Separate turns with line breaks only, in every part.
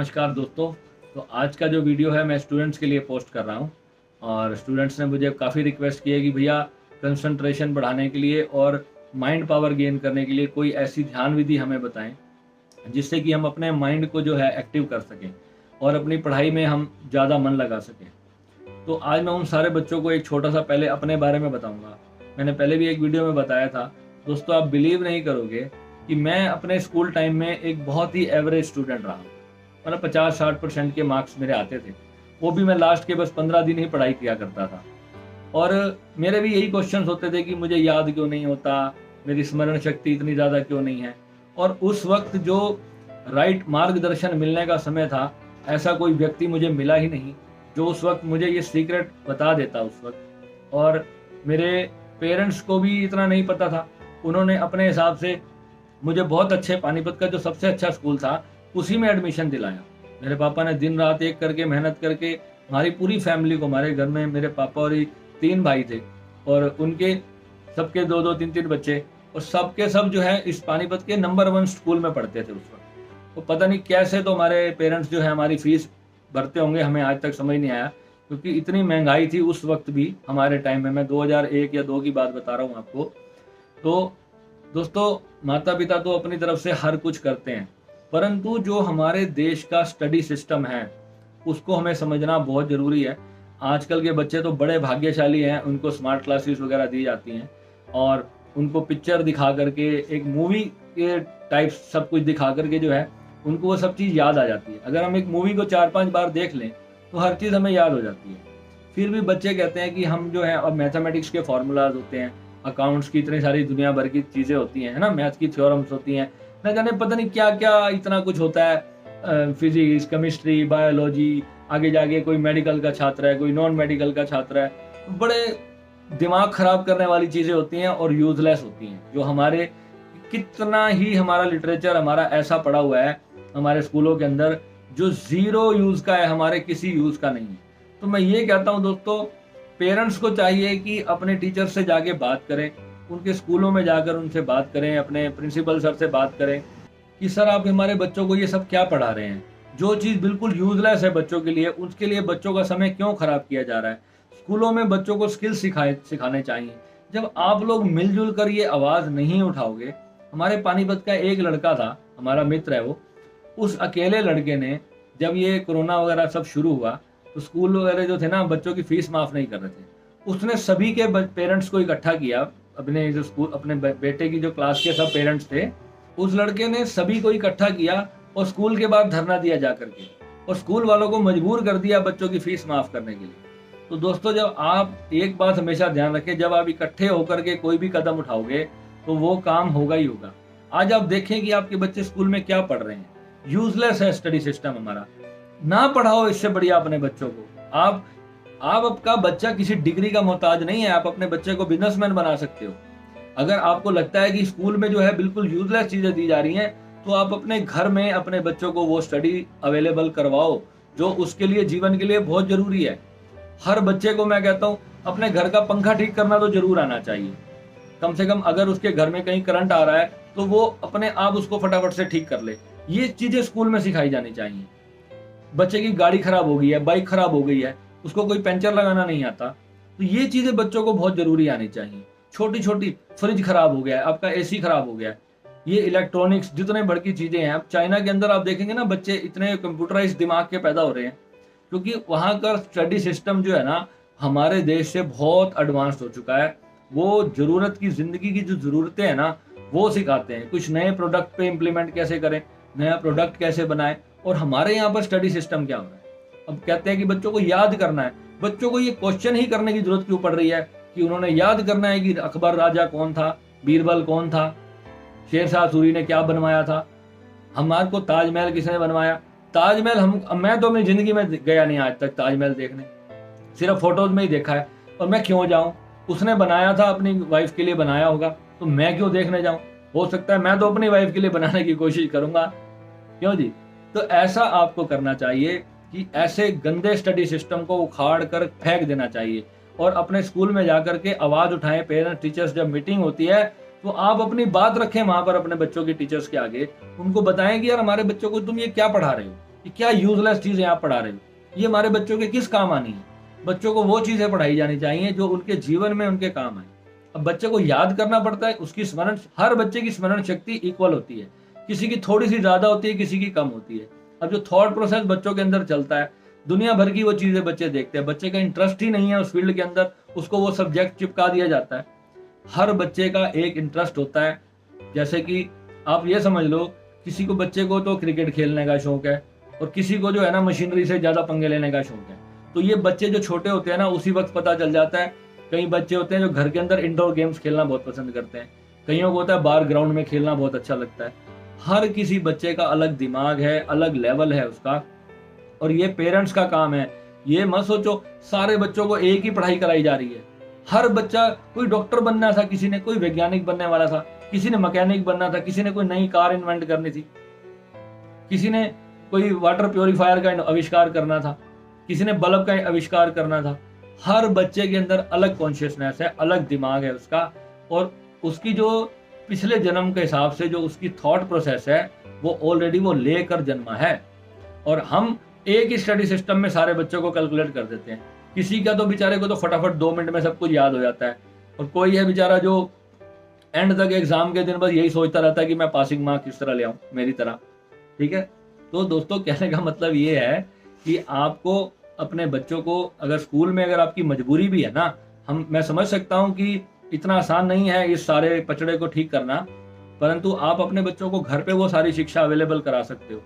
नमस्कार दोस्तों। तो आज का जो वीडियो है मैं स्टूडेंट्स के लिए पोस्ट कर रहा हूँ और स्टूडेंट्स ने मुझे काफ़ी रिक्वेस्ट की है कि भैया कंसंट्रेशन बढ़ाने के लिए और माइंड पावर गेन करने के लिए कोई ऐसी ध्यान विधि हमें बताएं जिससे कि हम अपने माइंड को जो है एक्टिव कर सकें और अपनी पढ़ाई में हम ज़्यादा मन लगा सकें। तो आज मैं उन सारे बच्चों को एक छोटा सा पहले अपने बारे में बताऊंगा। मैंने पहले भी एक वीडियो में बताया था। दोस्तों, आप बिलीव नहीं करोगे कि मैं अपने स्कूल टाइम में एक बहुत ही एवरेज स्टूडेंट रहा हूँ। मतलब 50-60% के मार्क्स मेरे आते थे, वो भी मैं लास्ट के बस 15 दिन ही पढ़ाई किया करता था। और मेरे भी यही क्वेश्चंस होते थे कि मुझे याद क्यों नहीं होता, मेरी स्मरण शक्ति इतनी ज़्यादा क्यों नहीं है। और उस वक्त जो राइट मार्गदर्शन मिलने का समय था, ऐसा कोई व्यक्ति मुझे मिला ही नहीं जो उस वक्त मुझे ये सीक्रेट बता देता उस वक्त। और मेरे पेरेंट्स को भी इतना नहीं पता था। उन्होंने अपने हिसाब से मुझे बहुत अच्छे पानीपत का जो सबसे अच्छा स्कूल था उसी में एडमिशन दिलाया। मेरे पापा ने दिन रात एक करके मेहनत करके हमारी पूरी फैमिली को, हमारे घर में मेरे पापा और 3 भाई थे और उनके सबके 2-2 3-3 बच्चे, और सबके सब जो है इस पानीपत के नंबर 1 स्कूल में पढ़ते थे उस वक्त। तो पता नहीं कैसे तो हमारे पेरेंट्स जो है हमारी फीस भरते होंगे, हमें आज तक समझ नहीं आया, क्योंकि इतनी महंगाई थी उस वक्त भी हमारे टाइम में। मैं 2001 या 2 की बात बता रहा हूँ आपको। तो दोस्तों, माता पिता तो अपनी तरफ से हर कुछ करते हैं, परंतु जो हमारे देश का स्टडी सिस्टम है उसको हमें समझना बहुत ज़रूरी है। आजकल के बच्चे तो बड़े भाग्यशाली हैं, उनको स्मार्ट क्लासेस वगैरह दी जाती हैं और उनको पिक्चर दिखा करके, एक मूवी के टाइप सब कुछ दिखा करके जो है उनको वो सब चीज़ याद आ जाती है। अगर हम एक मूवी को 4-5 बार देख लें तो हर चीज़ हमें याद हो जाती है। फिर भी बच्चे कहते हैं कि हम जो है, अब मैथमेटिक्स के फार्मूलाज होते हैं, अकाउंट्स की इतनी सारी दुनिया भर की चीज़ें होती हैं, है ना, मैथ की थ्योरम्स होती हैं, न जाने पता नहीं क्या क्या इतना कुछ होता है। फिजिक्स, केमिस्ट्री, बायोलॉजी, आगे जाके कोई मेडिकल का छात्र है, कोई नॉन मेडिकल का छात्र है। बड़े दिमाग खराब करने वाली चीज़ें होती हैं और यूजलेस होती हैं, जो हमारे कितना ही हमारा लिटरेचर हमारा ऐसा पड़ा हुआ है हमारे स्कूलों के अंदर जो ज़ीरो यूज़ का है, हमारे किसी यूज़ का नहीं है। तो मैं ये कहता हूँ दोस्तों, पेरेंट्स को चाहिए कि अपने टीचर से जाके बात करें, उनके स्कूलों में जाकर उनसे बात करें, अपने प्रिंसिपल सर से बात करें कि सर आप हमारे बच्चों को ये सब क्या पढ़ा रहे हैं। जो चीज़ बिल्कुल यूजलेस है बच्चों के लिए, उसके लिए बच्चों का समय क्यों खराब किया जा रहा है। स्कूलों में बच्चों को स्किल सिखाने चाहिए। जब आप लोग मिलजुल कर ये आवाज़ नहीं उठाओगे। हमारे पानीपत का एक लड़का था, हमारा मित्र है वो, उस अकेले लड़के ने, जब ये कोरोना वगैरह सब शुरू हुआ तो स्कूल वगैरह जो थे ना, बच्चों की फीस माफ़ नहीं कर रहे थे। उसने सभी के पेरेंट्स को इकट्ठा किया, अपने जो स्कूल, अपने बेटे की जो क्लास के सब पेरेंट्स थे, उस लड़के ने सभी को इकट्ठा किया और स्कूल के बाद धरना दिया जा करके, और स्कूल वालों को मजबूर कर दिया बच्चों की फीस माफ़ करने के लिए। तो दोस्तों, जब आप एक बात हमेशा ध्यान रखें, जब आप इकट्ठे होकर के कोई भी कदम उठाओगे तो वो काम होगा ही होगा। आज आप देखें कि आपके बच्चे स्कूल में क्या पढ़ रहे हैं। यूजलेस है स्टडी सिस्टम हमारा। ना पढ़ाओ इससे बढ़िया अपने बच्चों को। आप आपका बच्चा किसी डिग्री का मोहताज नहीं है। आप अपने बच्चे को बिजनेसमैन बना सकते हो। अगर आपको लगता है कि स्कूल में जो है बिल्कुल यूजलेस चीजें दी जा रही हैं, तो आप अपने घर में अपने बच्चों को वो स्टडी अवेलेबल करवाओ जो उसके लिए, जीवन के लिए बहुत जरूरी है। हर बच्चे को मैं कहता हूँ अपने घर का पंखा ठीक करना तो जरूर आना चाहिए। कम से कम अगर उसके घर में कहीं करंट आ रहा है तो वो अपने आप उसको फटाफट से ठीक कर ले। ये चीजें स्कूल में सिखाई जानी चाहिए। बच्चे की गाड़ी खराब हो गई है, बाइक खराब हो गई है, उसको कोई पंचर लगाना नहीं आता, तो ये चीजें बच्चों को बहुत जरूरी आनी चाहिए। छोटी छोटी, फ्रिज खराब हो गया है, आपका एसी खराब हो गया है, ये इलेक्ट्रॉनिक्स जितने बड़ी चीजें हैं। अब चाइना के अंदर आप देखेंगे ना, बच्चे इतने कंप्यूटराइज दिमाग के पैदा हो रहे हैं, क्योंकि वहाँ का स्टडी सिस्टम जो है ना, हमारे देश से बहुत एडवांस हो चुका है। वो जरूरत की, जिंदगी की जो जरूरतें हैं ना, वो सिखाते हैं। कुछ नए प्रोडक्ट पे इम्प्लीमेंट कैसे करें, नया प्रोडक्ट कैसे बनाएं। और हमारे यहाँ पर स्टडी सिस्टम क्या हो रहा है, अब कहते हैं कि बच्चों को याद करना है। बच्चों को ये क्वेश्चन ही करने की जरूरत क्यों पड़ रही है कि उन्होंने याद करना है कि अकबर राजा कौन था, बीरबल कौन था, शेरशाह सूरी ने क्या बनवाया था, हमारे को ताजमहल किसने बनवाया। ताजमहल मैं तो अपनी जिंदगी में गया नहीं आज तक ताजमहल देखने, सिर्फ फोटोज में ही देखा है। और मैं क्यों जाऊं, उसने बनाया था, अपनी वाइफ के लिए बनाया होगा, तो मैं क्यों देखने जाऊं। हो सकता है मैं तो अपनी वाइफ के लिए बनाने की कोशिश करूंगा, क्यों जी। तो ऐसा आपको करना चाहिए कि ऐसे गंदे स्टडी सिस्टम को उखाड़ कर फेंक देना चाहिए और अपने स्कूल में जाकर के आवाज उठाएं। पेरेंट्स टीचर्स जब मीटिंग होती है तो आप अपनी बात रखें वहां पर अपने बच्चों के टीचर्स के आगे, उनको बताएं कि यार हमारे बच्चों को तुम ये क्या पढ़ा रहे हो, कि क्या यूजलेस चीजें आप पढ़ा रहे हो, ये हमारे बच्चों के किस काम आनी है। बच्चों को वो चीजें पढ़ाई जानी चाहिए जो उनके जीवन में उनके काम आए। अब बच्चे को याद करना पड़ता है, उसकी स्मरण, हर बच्चे की स्मरण शक्ति इक्वल होती है, किसी की थोड़ी सी ज्यादा होती है, किसी की कम होती है। अब जो थॉट प्रोसेस बच्चों के अंदर चलता है, दुनिया भर की वो चीजें बच्चे देखते हैं, बच्चे का इंटरेस्ट ही नहीं है उस फील्ड के अंदर, उसको वो सब्जेक्ट चिपका दिया जाता है। हर बच्चे का एक इंटरेस्ट होता है। जैसे कि आप ये समझ लो, किसी को बच्चे को तो क्रिकेट खेलने का शौक है, और किसी को जो है ना मशीनरी से ज्यादा पंगे लेने का शौक है। तो ये बच्चे जो छोटे होते हैं ना, उसी वक्त पता चल जाता है। कई बच्चे होते हैं जो घर के अंदर इंडोर गेम्स खेलना बहुत पसंद करते हैं, कईयों को होता है बाहर ग्राउंड में खेलना बहुत अच्छा लगता है। हर किसी बच्चे का अलग दिमाग है, अलग लेवल है उसका, और ये पेरेंट्स का काम है। ये मत सोचो सारे बच्चों को एक ही पढ़ाई कराई जा रही है। हर बच्चा, कोई डॉक्टर बनना था, किसी ने कोई वैज्ञानिक बनने वाला था, किसी ने मैकेनिक बनना था, किसी ने कोई नई कार इन्वेंट करनी थी, किसी ने कोई वाटर प्योरीफायर का आविष्कार करना था, किसी ने बल्ब का आविष्कार करना था। हर बच्चे के अंदर अलग कॉन्शियसनेस है, अलग दिमाग है उसका, और उसकी जो पिछले जन्म के हिसाब से जो उसकी थॉट प्रोसेस है वो ऑलरेडी वो लेकर जन्मा है। और हम एक ही स्टडी सिस्टम में सारे बच्चों को कैलकुलेट कर देते हैं। किसी का तो बेचारे को तो फटाफट 2 मिनट में सब कुछ याद हो जाता है, और कोई है बेचारा जो एंड तक एग्जाम के दिन बस यही सोचता रहता है कि मैं पासिंग मार्क किस तरह ले आऊं मेरी तरह। ठीक है, तो दोस्तों कहने का मतलब ये है कि आपको अपने बच्चों को, अगर स्कूल में अगर आपकी मजबूरी भी है ना, मैं समझ सकता हूँ कि इतना आसान नहीं है इस सारे पचड़े को ठीक करना, परंतु आप अपने बच्चों को घर पे वो सारी शिक्षा अवेलेबल करा सकते हो।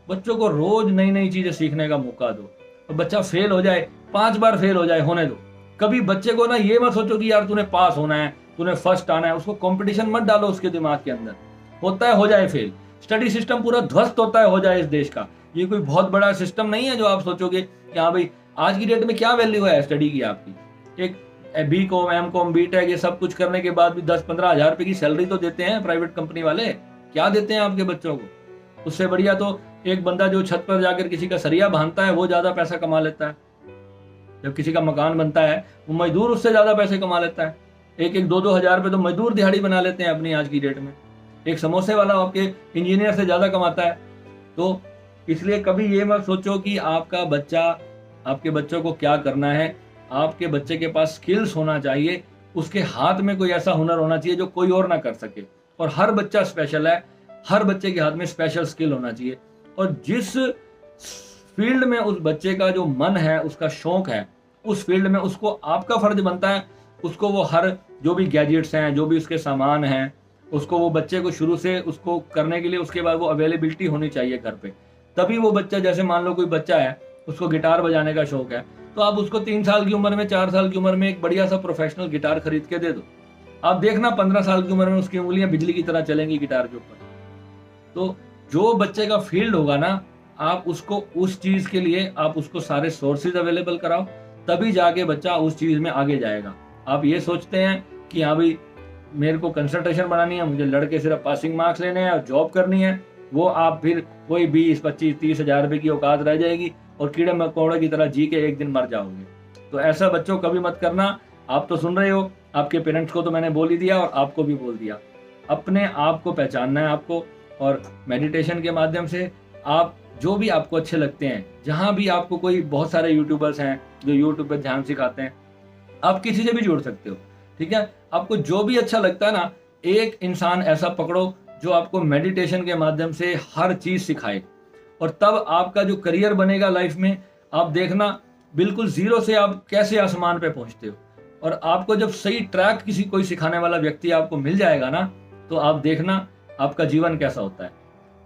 बच्चों को रोज नई नई चीजें सीखने का मौका दो। और बच्चा फेल हो जाए, 5 बार फेल हो जाए, होने दो। कभी बच्चे को ना ये मत सोचो कि यार तूने पास होना है, तूने फर्स्ट आना है, उसको कंपटीशन मत डालो उसके दिमाग के अंदर। होता है हो जाए फेल, स्टडी सिस्टम पूरा ध्वस्त होता है हो जाए इस देश का। ये कोई बहुत बड़ा सिस्टम नहीं है जो आप सोचोगे कि हाँ भाई आज की डेट में क्या वैल्यू है स्टडी की आपकी। एक BCom, MCom, BTech ये सब कुछ करने के बाद भी 10-15 हजार रुपए की सैलरी तो देते हैं प्राइवेट कंपनी वाले। क्या देते हैं आपके बच्चों को? उससे बढ़िया तो एक बंदा जो छत पर जाकर किसी का सरिया बांधता है वो ज्यादा पैसा कमा लेता है। जब किसी का मकान बनता है वो मजदूर उससे ज्यादा पैसे कमा लेता है। 1-2 हजार रुपए तो मजदूर दिहाड़ी बना लेते हैं अपनी आज की डेट में। एक समोसे वाला आपके इंजीनियर से ज्यादा कमाता है। तो इसलिए कभी ये मत सोचो कि आपका बच्चा, आपके बच्चों को क्या करना है। आपके बच्चे के पास स्किल्स होना चाहिए, उसके हाथ में कोई ऐसा हुनर होना चाहिए जो कोई और ना कर सके। और हर बच्चा स्पेशल है, हर बच्चे के हाथ में स्पेशल स्किल होना चाहिए। और जिस फील्ड में उस बच्चे का जो मन है, उसका शौक है, उस फील्ड में उसको आपका फर्ज बनता है उसको वो हर जो भी गैजेट्स हैं, जो भी उसके सामान हैं, उसको वो बच्चे को शुरू से उसको करने के लिए उसके बाद वो अवेलेबिलिटी होनी चाहिए घर पे। तभी वो बच्चा, जैसे मान लो कोई बच्चा है उसको गिटार बजाने का शौक है, तो आप उसको 3 साल की उम्र में, 4 साल की उम्र में एक बढ़िया सा प्रोफेशनल गिटार खरीद के दे दो। आप देखना 15 साल की उम्र में उसकी उंगलियां बिजली की तरह चलेंगी गिटार के ऊपर। तो जो बच्चे का फील्ड होगा ना, आप उसको उस चीज के लिए आप उसको सारे सोर्सेज अवेलेबल कराओ, तभी जाके बच्चा उस चीज में आगे जाएगा। आप ये सोचते हैं कि हाँ भाई मेरे को कंसंट्रेशन बनानी है, मुझे लड़के सिर्फ पासिंग मार्क्स लेने हैं और जॉब करनी है, वो आप फिर वही 20-25-30 हजार रुपए की औकात रह जाएगी और कीड़े मकोड़े की तरह जी के एक दिन मर जाओगे। तो ऐसा बच्चों कभी मत करना। आप तो सुन रहे हो, आपके पेरेंट्स को तो मैंने बोल ही दिया और आपको भी बोल दिया। अपने आप को पहचानना है आपको, और मेडिटेशन के माध्यम से आप जो भी आपको अच्छे लगते हैं, जहां भी आपको, कोई बहुत सारे यूट्यूबर्स हैं जो यूट्यूब पे ध्यान सिखाते हैं, आप किसी से भी जुड़ सकते हो। ठीक है, आपको जो भी अच्छा लगता है ना, एक इंसान ऐसा पकड़ो जो आपको मेडिटेशन के माध्यम से हर चीज सिखाए, और तब आपका जो करियर बनेगा लाइफ में, आप देखना बिल्कुल जीरो से आप कैसे आसमान पे पहुंचते हो। और आपको जब सही ट्रैक किसी कोई सिखाने वाला व्यक्ति आपको मिल जाएगा ना, तो आप देखना आपका जीवन कैसा होता है।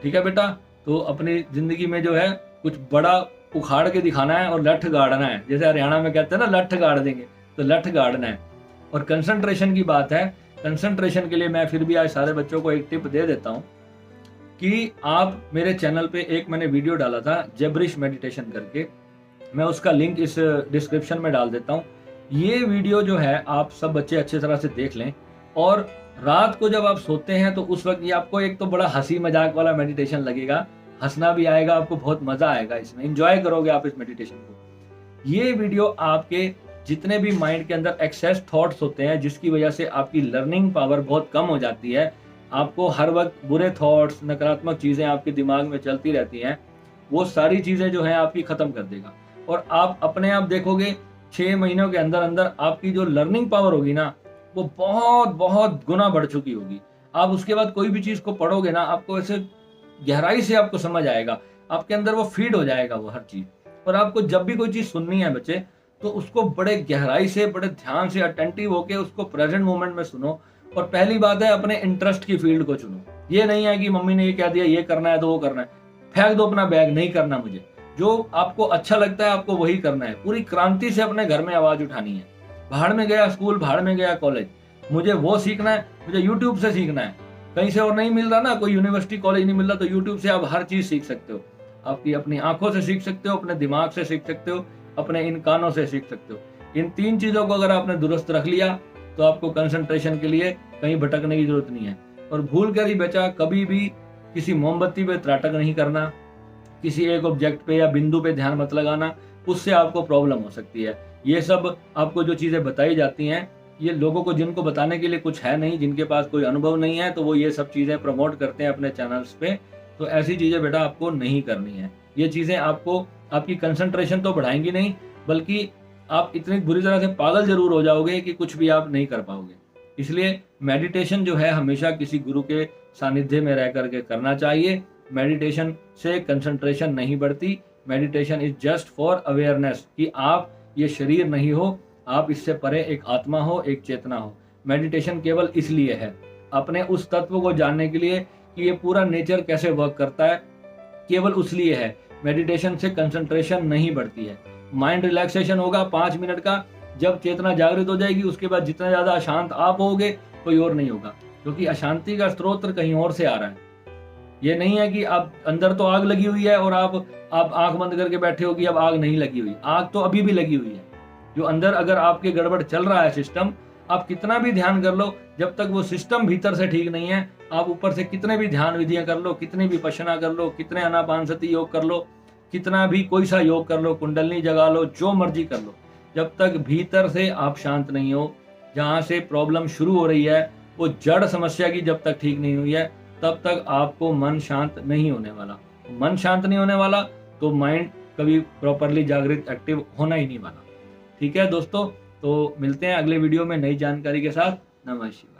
ठीक है बेटा, तो अपनी जिंदगी में जो है कुछ बड़ा उखाड़ के दिखाना है और लठ गाड़ना है। जैसे हरियाणा में कहते हैं ना, लठ गाड़ देंगे, तो लठ गाड़ना है। और कंसंट्रेशन की बात है, कंसंट्रेशन के लिए मैं फिर भी आज सारे बच्चों को एक टिप दे देता हूं कि आप मेरे चैनल पे एक मैंने वीडियो डाला था जेब्रिश मेडिटेशन करके, मैं उसका लिंक इस डिस्क्रिप्शन में डाल देता हूं। ये वीडियो जो है आप सब बच्चे अच्छे तरह से देख लें, और रात को जब आप सोते हैं तो उस वक्त ये आपको एक तो बड़ा हंसी मजाक वाला मेडिटेशन लगेगा, हंसना भी आएगा, आपको बहुत मजा आएगा, इसमें एंजॉय करोगे आप इस मेडिटेशन को। ये वीडियो आपके जितने भी माइंड के अंदर एक्सेस थॉट्स होते हैं, जिसकी वजह से आपकी लर्निंग पावर बहुत कम हो जाती है, आपको हर वक्त बुरे थॉट्स, नकारात्मक चीजें आपके दिमाग में चलती रहती हैं, वो सारी चीज़ें जो है आपकी ख़त्म कर देगा। और आप अपने आप देखोगे 6 महीनों के अंदर अंदर आपकी जो लर्निंग पावर होगी ना, वो बहुत बहुत गुना बढ़ चुकी होगी। आप उसके बाद कोई भी चीज़ को पढ़ोगे ना, आपको ऐसे गहराई से आपको समझ आएगा, आपके अंदर वो फीड हो जाएगा वो हर चीज़। और आपको जब भी कोई चीज़ सुननी है बच्चे, तो उसको बड़े गहराई से, बड़े ध्यान से, अटेंटिव होके उसको प्रेजेंट मोमेंट में सुनो। और पहली बात है, अपने इंटरेस्ट की फील्ड को चुनो। ये नहीं है कि मम्मी ने ये कह दिया, ये करना है तो वो करना है, फेंक दो अपना बैग, नहीं करना मुझे। जो आपको अच्छा लगता है आपको वही करना है। पूरी क्रांति से अपने घर में आवाज उठानी है। भाड़ में गया स्कूल, भाड़ में गया कॉलेज, मुझे वो सीखना है, मुझे यूट्यूब से सीखना है। कहीं से और नहीं मिल रहा ना, कोई यूनिवर्सिटी कॉलेज नहीं मिल रहा, तो यूट्यूब से आप हर चीज सीख सकते हो। आपकी अपनी आंखों से सीख सकते हो, अपने दिमाग से सीख सकते हो, अपने इन कानों से सीख सकते हो। इन 3 चीजों को अगर आपने दुरुस्त रख लिया, तो आपको कंसंट्रेशन के लिए कहीं भटकने की जरूरत नहीं है। और भूल कर ही बचा, कभी भी किसी मोमबत्ती पे त्राटक नहीं करना, किसी एक ऑब्जेक्ट पे या बिंदु पे ध्यान मत लगाना, उससे आपको प्रॉब्लम हो सकती है। ये सब आपको जो चीजें बताई जाती हैं, ये लोगों को जिनको बताने के लिए कुछ है नहीं, जिनके पास कोई अनुभव नहीं है, तो वो ये सब चीजें प्रमोट करते हैं अपने चैनल्स पे। तो ऐसी चीजें बेटा आपको नहीं करनी है। ये चीजें आपको आपकी कंसंट्रेशन तो बढ़ाएंगी नहीं, बल्कि आप इतनी बुरी तरह से पागल जरूर हो जाओगे कि कुछ भी आप नहीं कर पाओगे। इसलिए मेडिटेशन जो है हमेशा किसी गुरु के सानिध्य में रह करके करना चाहिए। मेडिटेशन से कंसंट्रेशन नहीं बढ़ती। Meditation is just for awareness, कि आप ये शरीर नहीं हो, आप इससे परे एक आत्मा हो, एक चेतना हो। मेडिटेशन केवल इसलिए है, अपने उस तत्व को जानने के लिए कि ये पूरा नेचर कैसे वर्क करता है, केवल उसलिए है। मेडिटेशन से कंसंट्रेशन नहीं बढ़ती है। माइंड रिलैक्सेशन होगा 5 मिनट का, जब चेतना जागृत हो जाएगी उसके बाद जितना ज्यादा अशांत आप होगे, कोई और नहीं होगा, क्योंकि अशांति का स्रोत कहीं और से आ रहा है। ये नहीं है कि आप अंदर तो आग लगी हुई है और आप आंख बंद करके बैठे हो कि अब आग नहीं लगी हुई। आग तो अभी भी लगी हुई है। जो अंदर अगर आपके गड़बड़ चल रहा है सिस्टम, आप कितना भी ध्यान कर लो, जब तक वो सिस्टम भीतर से ठीक नहीं है, आप ऊपर से कितने भी ध्यान विधियां कर लो, कितनी भी विपश्यना कर लो, कितने आनापानसती योग कर लो, कितना भी कोई सा योग कर लो, कुंडलनी जगा लो, जो मर्जी कर लो, जब तक भीतर से आप शांत नहीं हो, जहां से प्रॉब्लम शुरू हो रही है, वो जड़ समस्या की जब तक ठीक नहीं हुई है, तब तक आपको मन शांत नहीं होने वाला। मन शांत नहीं होने वाला तो माइंड कभी प्रॉपरली जागृत एक्टिव होना ही नहीं वाला। ठीक है दोस्तों, तो मिलते हैं अगले वीडियो में नई जानकारी के साथ। नमः शिवाय।